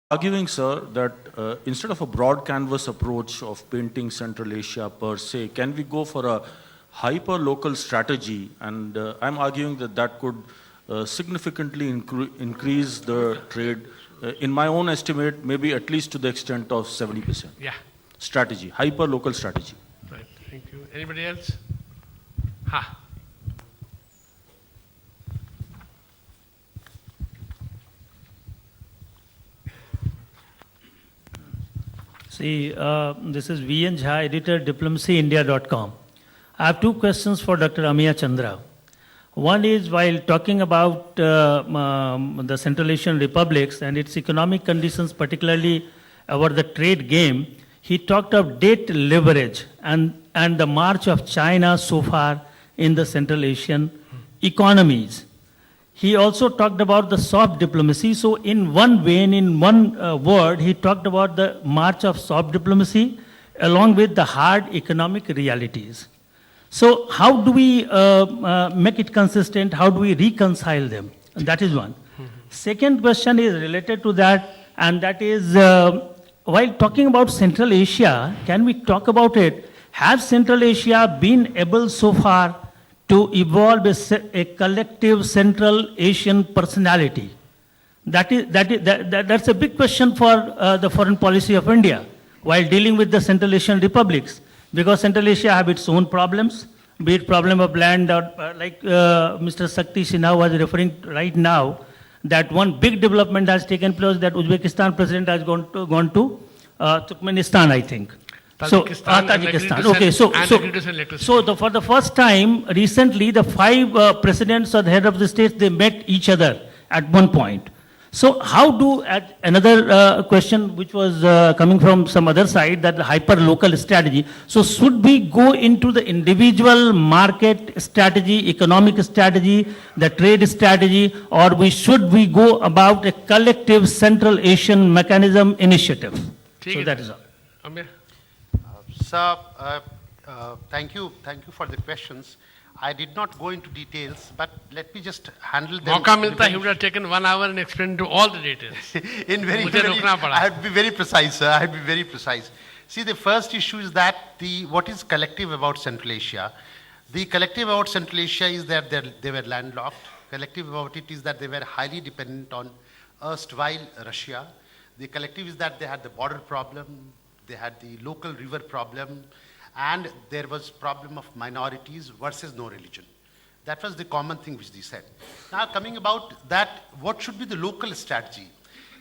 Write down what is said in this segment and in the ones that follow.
Arguing, sir, that instead of a broad canvas approach of painting Central Asia per se, can we go for a hyper-local strategy? And I'm arguing that that could significantly increase the trade. In my own estimate, maybe at least to the extent of 70%. Yeah. Strategy, hyper-local strategy. Right, thank you. Anybody else? Ha. See, this is V.N. Jha, editor, diplomacyindia.com. I have two questions for Dr. Amiya Chandra. One is, while talking about the Central Asian republics and its economic conditions, particularly about the trade game, he talked of debt leverage and the march of China so far in the Central Asian economies. He also talked about the soft diplomacy. So in one vein, in one word, he talked about the march of soft diplomacy along with the hard economic realities. So how do we make it consistent? How do we reconcile them? And that is one. Second question is related to that, and that is, while talking about Central Asia, can we talk about it? Has Central Asia been able so far to evolve a collective Central Asian personality? That's a big question for the foreign policy of India while dealing with the Central Asian republics, because Central Asia have its own problems, be it problem of land, or like Mr. Sakti Sinha was referring right now, that one big development has taken place, that Uzbekistan president has gone to Turkmenistan, I think. Tajikistan. Tajikistan. Okay, for the first time recently, the five presidents or the head of the states, they met each other at one point. So how do, another question which was coming from some other side, that the hyper-local strategy. So should we go into the individual market strategy, economic strategy, the trade strategy, or should we go about a collective Central Asian mechanism initiative? So that is all. Amir? Sir, thank you for the questions. I did not go into details, but let me just handle them. He would have taken 1 hour and explained to all the details. I have to be very precise, sir. I have to be very precise. See, the first issue is that what is collective about Central Asia? The collective about Central Asia is that they were landlocked. Collective about it is that they were highly dependent on erstwhile Russia. The collective is that they had the border problem, they had the local river problem, and there was problem of minorities versus no religion. That was the common thing which they said. Now, coming about that, what should be the local strategy?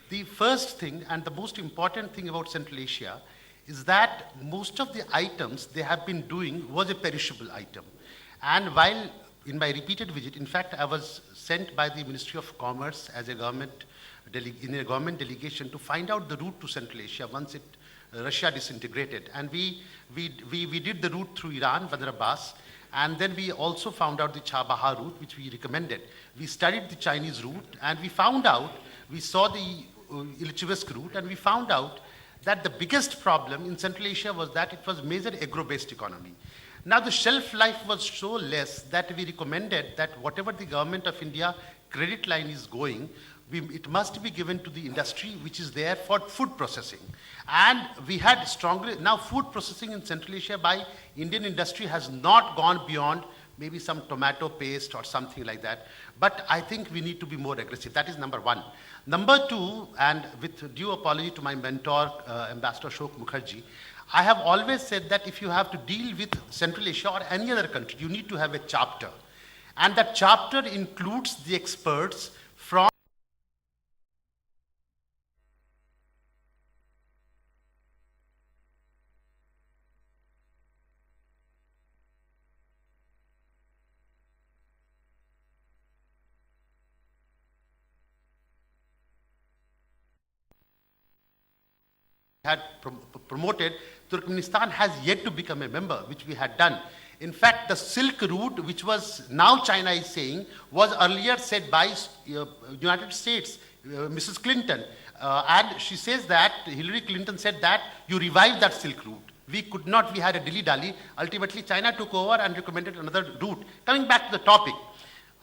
The first thing and the most important thing about Central Asia is that most of the items they have been doing was a perishable item. And while in my repeated visit, in fact, I was sent by the Ministry of Commerce as a government in a government delegation to find out the route to Central Asia once Russia disintegrated. And we did the route through Iran, Bandar Abbas, and then we also found out the Chabahar route, which we recommended. We studied the Chinese route, and we found out, we saw the Ilchevsk route, and we found out that the biggest problem in Central Asia was that it was major agro-based economy. Now the shelf life was so less that we recommended that whatever the government of India credit line is going, it must be given to the industry which is there for food processing. And we had strongly, now food processing in Central Asia by Indian industry has not gone beyond maybe some tomato paste or something like that. But I think we need to be more aggressive. That is number one. Number two, and with due apology to my mentor, Ambassador Ashok Mukherjee, I have always said that if you have to deal with Central Asia or any other country, you need to have a chapter. And that chapter includes the experts from had promoted. Turkmenistan has yet to become a member, which we had done. In fact, the Silk Route, which was now China is saying, was earlier said by United States, Mrs. Clinton. And she says that, Hillary Clinton said that you revive that Silk Route. We could not, we had a dilly-dally. Ultimately, China took over and recommended another route. Coming back to the topic,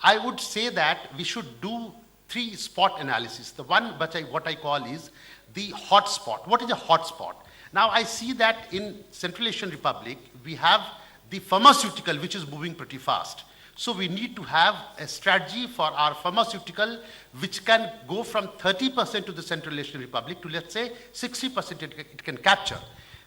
I would say that we should do three spot analysis. The one what I call is the hotspot. What is a hotspot? Now I see that in Central Asian Republic, we have the pharmaceutical, which is moving pretty fast. So we need to have a strategy for our pharmaceutical, which can go from 30% to the Central Asian Republic to, let's say, 60% it can capture.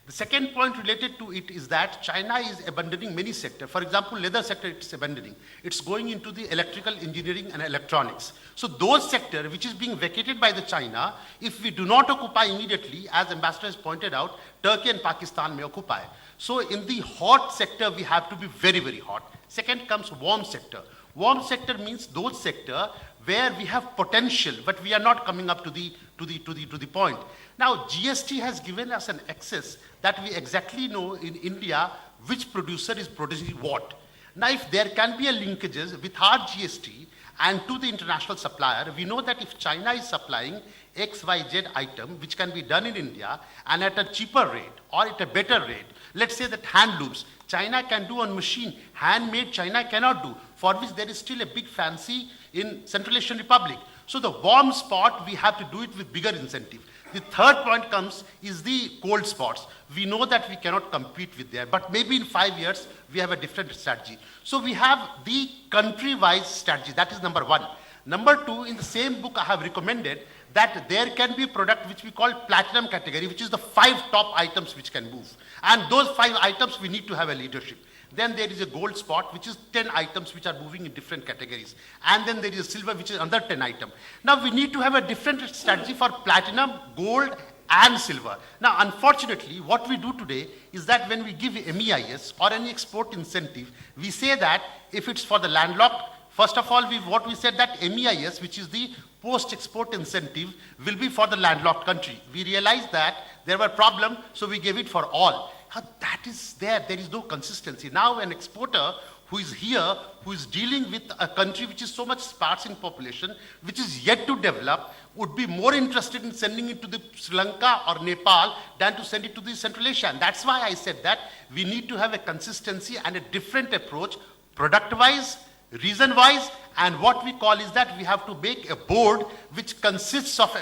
The second point related to it is that China is abandoning many sectors. For example, leather sector it's abandoning. It's going into the electrical engineering and electronics. So those sectors which is being vacated by the China, if we do not occupy immediately, as Ambassador has pointed out, Turkey and Pakistan may occupy. So in the hot sector, we have to be very, very hot. Second comes warm sector. Warm sector means those sector where we have potential, but we are not coming up to the point. Now, GST has given us an access that we exactly know in India which producer is producing what. Now, if there can be a linkages with our GST and to the international supplier, we know that if China is supplying XYZ item, which can be done in India and at a cheaper rate or at a better rate, let's say that handlooms, China can do on machine, handmade China cannot do, for which there is still a big fancy in Central Asian Republic. So the warm spot, we have to do it with bigger incentive. The third point comes is the cold spots. We know that we cannot compete with there, but maybe in 5 years, we have a different strategy. So we have the country-wise strategy, that is number one. Number two, in the same book I have recommended that there can be a product which we call platinum category, which is the 5 top items which can move. And those 5 items, we need to have a leadership. Then there is a gold spot, which is 10 items which are moving in different categories. And then there is a silver, which is another 10 item. Now we need to have a different strategy for platinum, gold, and silver. Now, unfortunately, what we do today is that when we give MEIS or any export incentive, we say that if it's for the landlocked, first of all, what we said that MEIS, which is the post-export incentive, will be for the landlocked country. We realized that there were problems, so we gave it for all. That is there is no consistency. Now an exporter who is here, who is dealing with a country which is so much sparse in population, which is yet to develop, would be more interested in sending it to the Sri Lanka or Nepal than to send it to the Central Asia. And that's why I said that we need to have a consistency and a different approach, product-wise, reason-wise, and what we call is that we have to make a board which consists of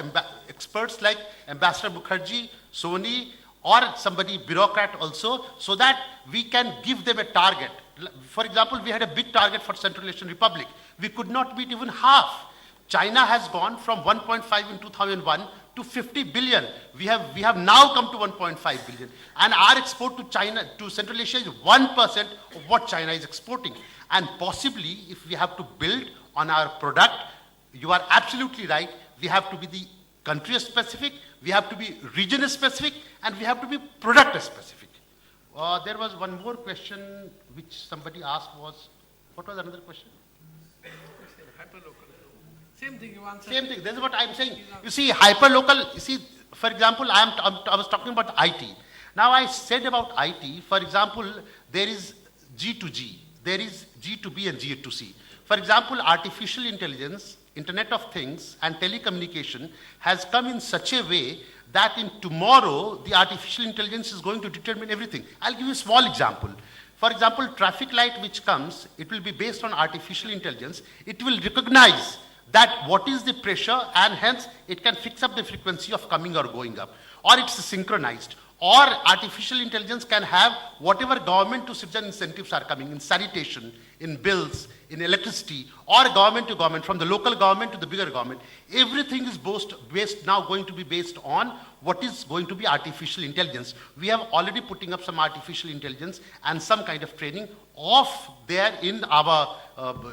experts like Ambassador Mukherjee, Sony, or somebody bureaucrat also, so that we can give them a target. For example, we had a big target for Central Asian Republic. We could not meet even half. China has gone from 1.5 in 2001 to 50 billion. We have now come to 1.5 billion. And our export to China, to Central Asia is 1% of what China is exporting. And possibly, if we have to build on our product, you are absolutely right, we have to be the country specific, we have to be region specific, and we have to be product specific. There was one more question which somebody asked was, what was another question? Hyperlocal. Same thing you answered. Same thing, this is what I'm saying. You see, hyperlocal, you see, for example, I was talking about IT. Now I said about IT, for example, there is G2G, there is G2B and G2C. For example, artificial intelligence, Internet of Things, and telecommunication has come in such a way that in tomorrow, the artificial intelligence is going to determine everything. I'll give you a small example. For example, traffic light which comes, it will be based on artificial intelligence. It will recognize that what is the pressure, and hence it can fix up the frequency of coming or going up. Or it's synchronized. Or artificial intelligence can have whatever government to citizen incentives are coming in sanitation, in bills, in electricity, or government to government, from the local government to the bigger government. Everything is based now going to be based on what is going to be artificial intelligence. We have already putting up some artificial intelligence and some kind of training of there in our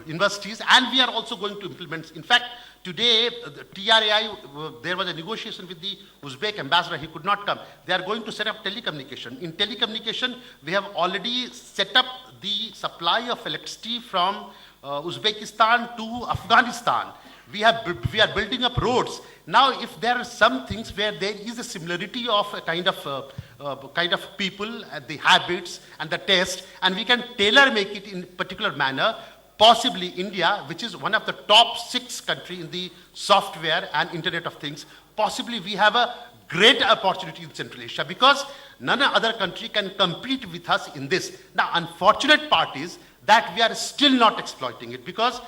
universities, and we are also going to implement. In fact, today, the TRAI, there was a negotiation with the Uzbek ambassador. He could not come. They are going to set up telecommunication. In telecommunication, we have already set up the supply of electricity from Uzbekistan to Afghanistan. We are building up roads. Now, if there are some things where there is a similarity of a kind of people, the habits and the taste, and we can tailor make it in particular manner, possibly India, which is one of the top 6 countries in the software and Internet of Things, possibly we have a great opportunity in Central Asia because none other country can compete with us in this. Now, unfortunate part is that we are still not exploiting it because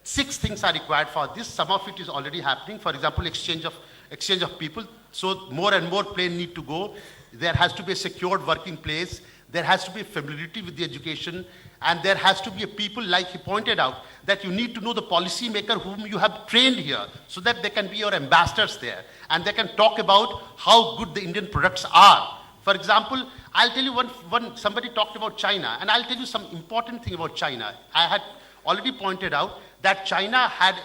6 things are required for this. Some of it is already happening. For example, exchange of exchange of people. So more and more planes need to go. There has to be a secured working place. There has to be familiarity with the education. And there has to be a people, like he pointed out, that you need to know the policy maker whom you have trained here so that they can be your ambassadors there. And they can talk about how good the Indian products are. For example, I'll tell you somebody talked about China, and I'll tell you some important thing about China. I had already pointed out that China had,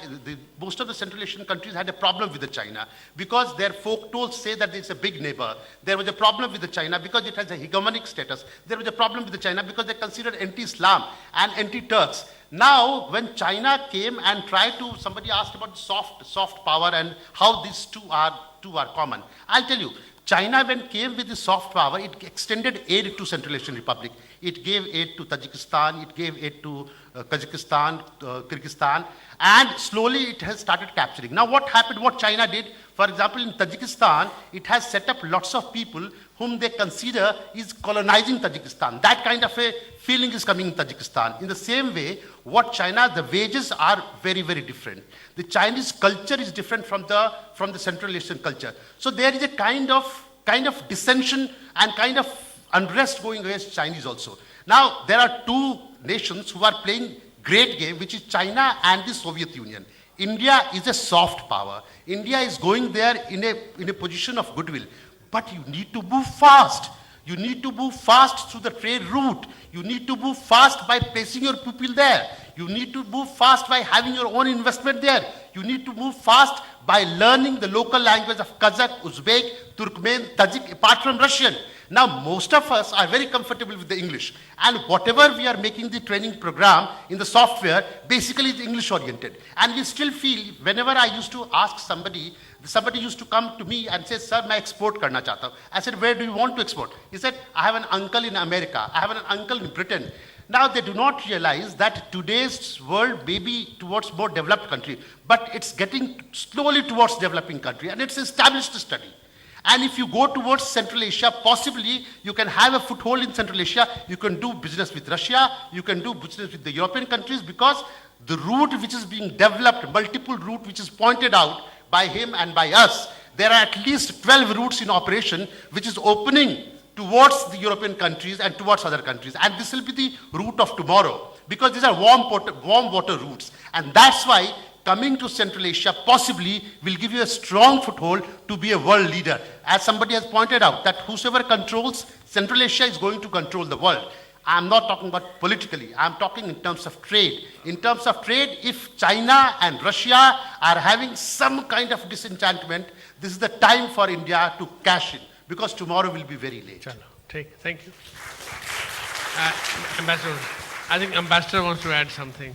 most of the Central Asian countries had a problem with the China because their folk tales say that it's a big neighbor. There was a problem with the China because it has a hegemonic status. There was a problem with the China because they considered anti-Islam and anti-Turks. Now, when China came and tried to, somebody asked about soft power and how these two are common. I'll tell you, China, when came with the soft power, it extended aid to Central Asian Republic. It gave aid to Tajikistan, it gave aid to Kazakhstan, Kyrgyzstan, and slowly it has started capturing. Now what happened, what China did, for example, in Tajikistan, it has set up lots of people whom they consider is colonizing Tajikistan. That kind of a feeling is coming in Tajikistan. In the same way, what China, the wages are very, very different. The Chinese culture is different from the Central Asian culture. So there is a kind of dissension and kind of unrest going against Chinese also. Now, there are two nations who are playing great game, which is China and the Soviet Union. India is a soft power. India is going there in a position of goodwill. But you need to move fast. You need to move fast through the trade route. You need to move fast by placing your people there. You need to move fast by having your own investment there. You need to move fast by learning the local language of Kazakh, Uzbek, Turkmen, Tajik, apart from Russian. Now, most of us are very comfortable with the English. And whatever we are making the training program in the software, basically is English oriented. And we still feel, whenever I used to ask somebody used to come to me and say, sir, I export karna chahta hu. I said, where do you want to export? He said, I have an uncle in America. I have an uncle in Britain. Now, they do not realize that today's world may be towards more developed country, but it's getting slowly towards developing country, and it's established study. And if you go towards Central Asia, possibly you can have a foothold in Central Asia. You can do business with Russia. You can do business with the European countries, because the route which is being developed, multiple route which is pointed out by him and by us, there are at least 12 routes in operation which is opening towards the European countries and towards other countries. And this will be the route of tomorrow, because these are warm water routes. And that's why coming to Central Asia possibly will give you a strong foothold to be a world leader. As somebody has pointed out, that whosoever controls Central Asia is going to control the world. I'm not talking about politically, I'm talking in terms of trade. In terms of trade, if China and Russia are having some kind of disenchantment, this is the time for India to cash in, because tomorrow will be very late. Thank you. Ambassador, I think Ambassador wants to add something.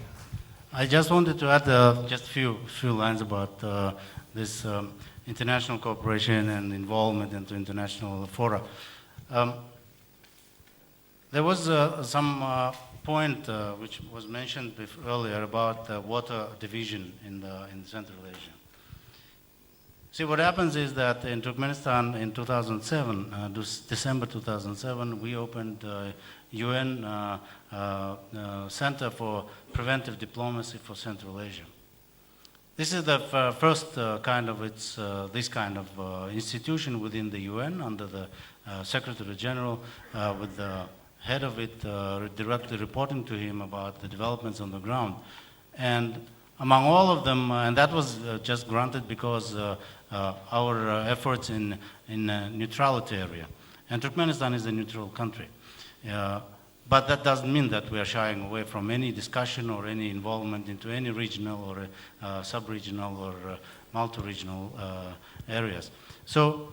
I just wanted to add just a few lines about this international cooperation and involvement into international fora. There was some point which was mentioned earlier about water division in Central Asia. See, what happens is that in Turkmenistan in 2007, December 2007, we opened UN Center for Preventive Diplomacy for Central Asia. This is the first kind of this kind of institution within the UN under the Secretary General, with the head of it directly reporting to him about the developments on the ground. And among all of them, and that was just granted because our efforts in neutrality area. And Turkmenistan is a neutral country. But that doesn't mean that we are shying away from any discussion or any involvement into any regional or sub-regional or multi-regional areas. So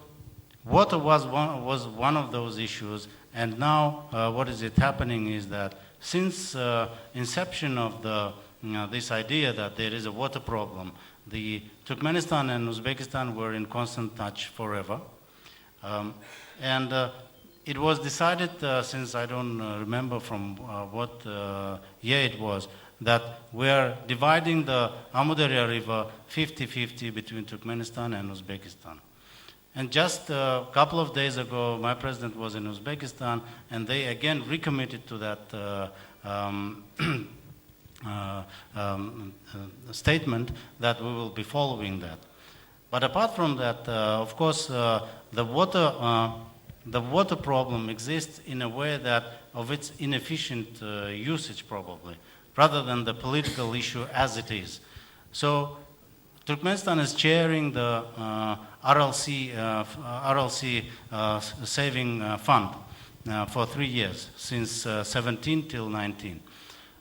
water was one of those issues, and now what is happening is that since inception of this idea that there is a water problem, the Turkmenistan and Uzbekistan were in constant touch forever. It was decided, since I don't remember from what year it was, that we are dividing the Amudarya River 50-50 between Turkmenistan and Uzbekistan. And just a couple of days ago, my president was in Uzbekistan, and they again recommitted to that statement that we will be following that. But apart from that, of course, the water problem exists in a way that of its inefficient usage probably, rather than the political issue as it is. So Turkmenistan is chairing the RLC saving fund for 3 years, since 17 till 19.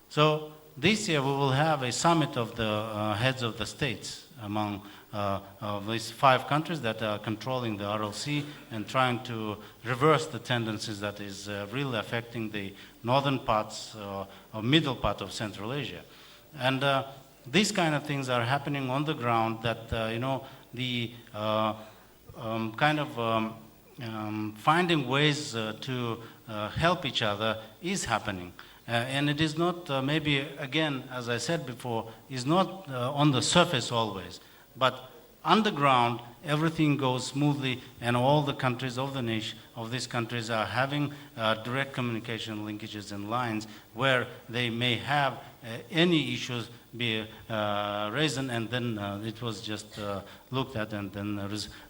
So this year we will have a summit of the heads of the states among of these 5 countries that are controlling the RLC and trying to reverse the tendencies that is really affecting the northern parts or middle part of Central Asia. And these kind of things are happening on the ground that, the finding ways to help each other is happening. And it is not, maybe again, as I said before, is not on the surface always, but underground everything goes smoothly, and all the countries of the nation, of these countries are having direct communication linkages and lines where they may have any issues be raised, and then it was just looked at, and then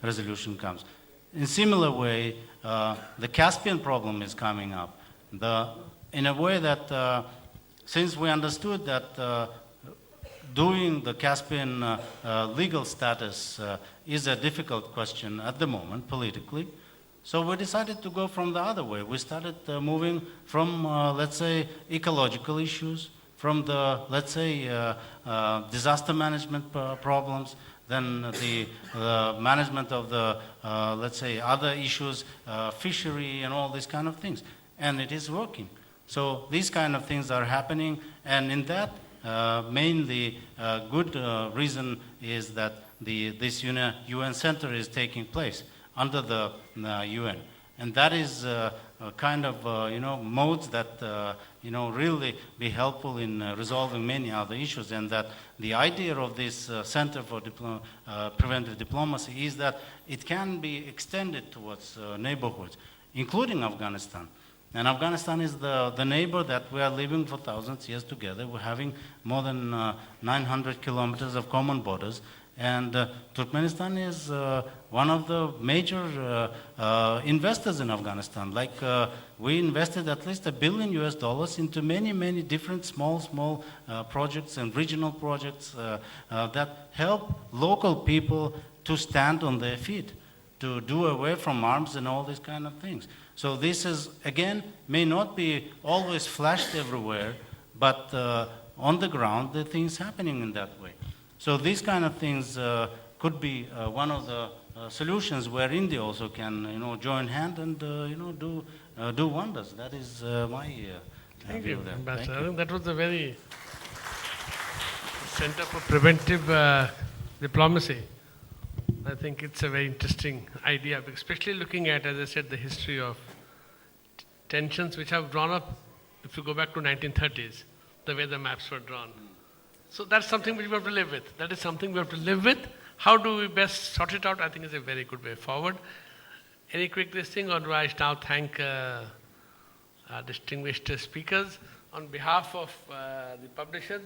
resolution comes. In similar way, the Caspian problem is coming up. In a way that, since we understood that doing the Caspian legal status is a difficult question at the moment politically, so we decided to go from the other way. We started moving from, let's say, ecological issues, from the, let's say, disaster management problems, then the management of the, let's say, other issues, fishery and all these kind of things. And it is working. So these kind of things are happening, and in that, mainly good reason is that this UN center is taking place under the UN. And that is kind of, modes that, really be helpful in resolving many other issues. And that the idea of this Center for Preventive Diplomacy is that it can be extended towards neighborhoods, including Afghanistan. And Afghanistan is the neighbor that we are living for thousands of years together. We're having more than 900 kilometers of common borders. And Turkmenistan is one of the major investors in Afghanistan. Like we invested at least $1 billion into many, many different small projects and regional projects that help local people to stand on their feet, to do away from arms and all these kind of things. So this is, again, may not be always flashed everywhere, but on the ground, the things happening in that way. So these kind of things could be one of the solutions where India also can, join hand and, do wonders. That is my Thank view you, there. Ambassador. Thank I you. think that was a very Center for Preventive Diplomacy. I think it's a very interesting idea, especially looking at, as I said, the history of tensions which have grown up, if you go back to 1930s, the way the maps were drawn. So that's something which we have to live with. That is something we have to live with. How do we best sort it out? I think is a very good way forward. Any quick listing, or do I now thank our distinguished speakers on behalf of the publisher?